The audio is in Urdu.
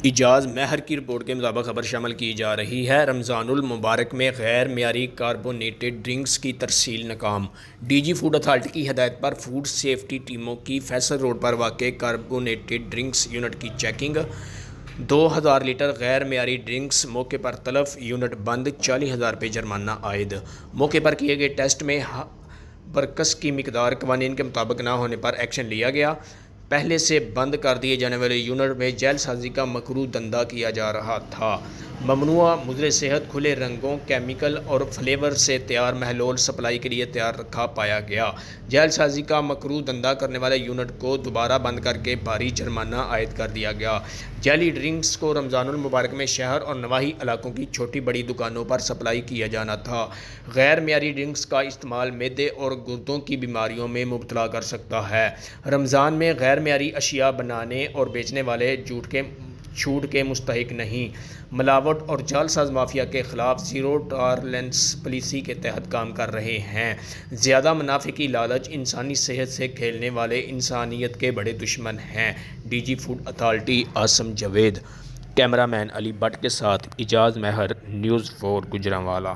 اعجاز مہر کی رپورٹ کے مطابق خبر شامل کی جا رہی ہے۔ رمضان المبارک میں غیر معیاری کاربونیٹڈ ڈرنکس کی ترسیل ناکام۔ ڈی جی فوڈ اتھارٹی کی ہدایت پر فوڈ سیفٹی ٹیموں کی فیصل روڈ پر واقع کاربونیٹڈ ڈرنکس یونٹ کی چیکنگ۔ 2000 لیٹر غیر معیاری ڈرنکس موقع پر تلف، یونٹ بند، 40,000 روپے جرمانہ عائد۔ موقع پر کیے گئے ٹیسٹ میں برعکس کی مقدار قوانین کے مطابق نہ ہونے پر ایکشن لیا گیا۔ پہلے سے بند کر دیے جانے والے یونٹ میں جعل سازی کا مکروہ دھندا کیا جا رہا تھا۔ ممنوعہ مضر صحت کھلے رنگوں، کیمیکل اور فلیور سے تیار محلول سپلائی کے لیے تیار رکھا پایا گیا۔ جعل سازی کا مکروہ دھندا کرنے والے یونٹ کو دوبارہ بند کر کے بھاری جرمانہ عائد کر دیا گیا۔ جعلی ڈرنکس کو رمضان المبارک میں شہر اور نواحی علاقوں کی چھوٹی بڑی دکانوں پر سپلائی کیا جانا تھا۔ غیر معیاری ڈرنکس کا استعمال معدے اور گردوں کی بیماریوں میں مبتلا کر سکتا ہے۔ رمضان میں غیر معیاری اشیاء بنانے اور بیچنے والے چھوٹ کے مستحق نہیں۔ ملاوٹ اور جعل ساز مافیا کے خلاف زیرو ٹالرنس پالیسی کے تحت کام کر رہے ہیں۔ زیادہ منافع کی لالچ انسانی صحت سے کھیلنے والے انسانیت کے بڑے دشمن ہیں۔ D G food authority Asim Javed. Camera man Ali Butt کے ساتھ اعجاز مہر، نیوز 4 گوجرانوالہ۔